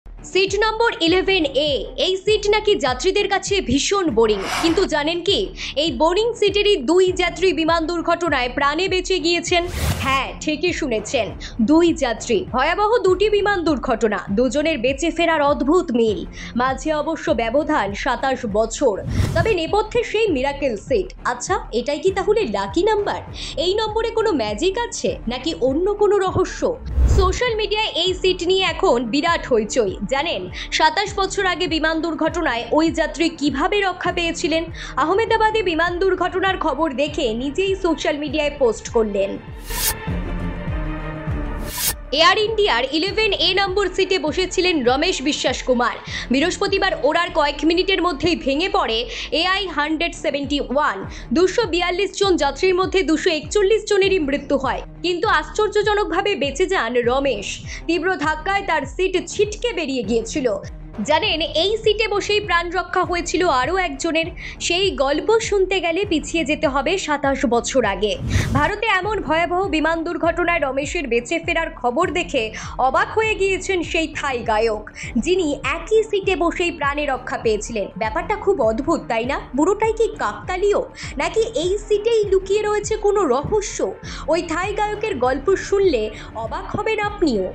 Seat নম্বর 11A এই seat নাকি যাত্রীদের কাছে ভীষণ বোরিং। কিন্তু জানেন কি, এই বোরিং সিটেরই দুই যাত্রী বিমান দুর্ঘটনায় প্রাণে বেঁচে গিয়েছেন। হ্যাঁ, ঠিকই শুনেছেন, দুই যাত্রী। ভয়াবহ দুটি বিমান দুর্ঘটনা, দুজনের বেঁচে ফেরার অদ্ভুত মিল, মাঝে অবশ্য ব্যবধান 27 বছর। তবে নেপথ্যে সেই মিরাকেল সিট। আচ্ছা, এটাই কি তাহলে লাকি নাম্বার? এই নম্বরে কোনো ম্যাজিক আছে নাকি অন্য কোনো রহস্য? সোশ্যাল মিডিয়ায় এই সিট নিয়ে এখন বিরাট হইচই। জানেন 27 বছর আগে বিমান দুর্ঘটনায় ওই যাত্রী কিভাবে রক্ষা পেয়েছিলেন? আহমেদাবাদে বিমান দুর্ঘটনার খবর দেখে নিজেই সোশ্যাল মিডিয়ায় পোস্ট করলেন। এয়ার ইন্ডিয়ার 11A নম্বর সিটে বসেছিলেন রমেশ বিশ্বাস কুমার। বৃহস্পতিবার ওড়ার কয়েক মিনিটের মধ্যেই ভেঙে পড়ে AI-171। 242 জন যাত্রীর মধ্যে 241 জনেরই মৃত্যু হয়, কিন্তু আশ্চর্যজনকভাবে বেঁচে যান রমেশ। তীব্র ধাক্কায় তার সিট ছিটকে বেরিয়ে গিয়েছিল। জানেন, এই সিটে বসেই প্রাণ রক্ষা হয়েছিল আরও একজনের। সেই গল্প শুনতে গেলে পিছিয়ে যেতে হবে 27 বছর আগে। ভারতে এমন ভয়াবহ বিমান দুর্ঘটনায় রমেশের বেঁচে ফেরার খবর দেখে অবাক হয়ে গিয়েছেন সেই থাই গায়ক, যিনি একই সিটে বসেই প্রাণে রক্ষা পেয়েছিলেন। ব্যাপারটা খুব অদ্ভুত, তাই না? পুরোটাই কি কাকতালীয়, নাকি এই সিটেই লুকিয়ে রয়েছে কোনো রহস্য? ওই থাই গায়কের গল্প শুনলে অবাক হবেন আপনিও।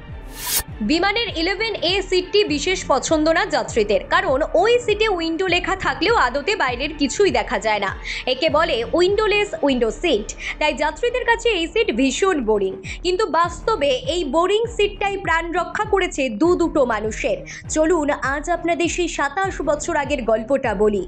বিমানের 11A সিটটি বিশেষ পছন্দ না যাত্রীদের, কারণ ওই সিটে উইন্ডো লেখা থাকলেও আদতে বাইরের কিছুই দেখা যায় না। একে বলে উইন্ডোলেস উইন্ডো সিট। তাই যাত্রীদের কাছে এই সিট ভীষণ বোরিং। কিন্তু বাস্তবে এই বোরিং সিটটাই প্রাণ রক্ষা করেছে দুটো মানুষের। চলুন আজ আপনাদের সেই 27 বছর আগের গল্পটা বলি।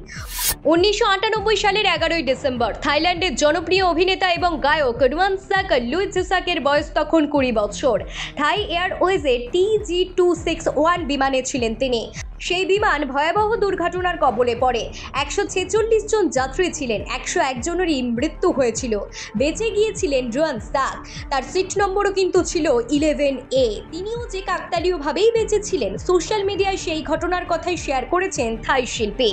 1998 সালের 11ই ডিসেম্বর থাইল্যান্ডের জনপ্রিয় অভিনেতা এবং গায়ক রুয়ানসাক লুইটজিসাকের বয়স তখন 20 বছর। থাই এয়ারওয়েজে TG261 বিমানে ছিলেন তিনি। সেই বিমান ভয়াবহ দুর্ঘটনার কবলে পড়ে। 146 জন যাত্রী ছিলেন, 101 জনেরই মৃত্যু হয়েছিল। বেঁচে গিয়েছিলেন রুয়ানসাক। তার সিট নম্বরও কিন্তু ছিল 11A। তিনিও যে কাকতালীয়ভাবেই বেঁচেছিলেন। সোশ্যাল মিডিয়ায় সেই ঘটনার কথাই শেয়ার করেছেন থাই শিল্পী।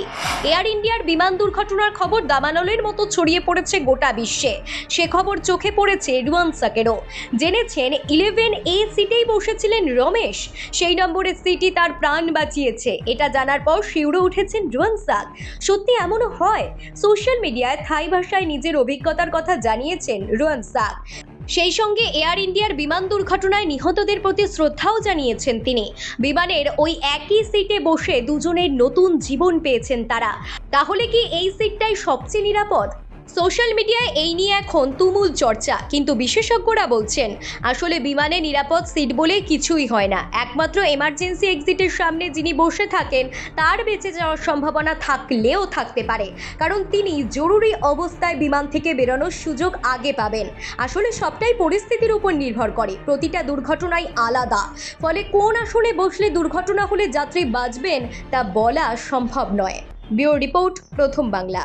এয়ার ইন্ডিয়ার বিমান দুর্ঘটনার খবর দাবানলের মতো ছড়িয়ে পড়েছে গোটা বিশ্বে। সে খবর চোখে পড়েছে রুয়ানসাকেরও। জেনেছেন 11A সিটেই বসেছিলেন রমেশ। সেই নম্বরের সিটই তার প্রাণ বাঁচিয়েছে। এটা জানার পর শিউরে উঠেছেন রুয়ানসাক। সত্যি এমনও হয়? সোশ্যাল মিডিয়ায় থাই ভাষায় নিজের অভিজ্ঞতার কথা জানিয়েছেন রুয়ানসাক। সেই সঙ্গে এয়ার ইন্ডিয়ার বিমান দুর্ঘটনায় নিহতদের প্রতি শ্রদ্ধাও জানিয়েছেন তিনি। বিমানের ওই একই সিটে বসে দুজনের নতুন জীবন পেয়েছেন তারা। তাহলে কি এই সিটটাই সবচেয়ে নিরাপদ? সোশ্যাল মিডিয়ায় এই নিয়ে এখন তুমুল চর্চা, কিন্তু বিশেষজ্ঞরা বলছেন আসলে বিমানে নিরাপদ সিট বলে কিছুই হয় না। একমাত্র এমার্জেন্সি এক্সিটের সামনে যিনি বসে থাকেন তার বেঁচে যাওয়ার সম্ভাবনা থাকলেও থাকতে পারে, কারণ তিনি জরুরি অবস্থায় বিমান থেকে বেরোনোর সুযোগ আগে পাবেন। আসলে সবটাই পরিস্থিতির উপর নির্ভর করে। প্রতিটা দুর্ঘটনাই আলাদা, ফলে কোন আসনে বসলে দুর্ঘটনা হলে যাত্রী বাঁচবেন তা বলা সম্ভব নয়। ব্যুরো রিপোর্ট, প্রথম বাংলা।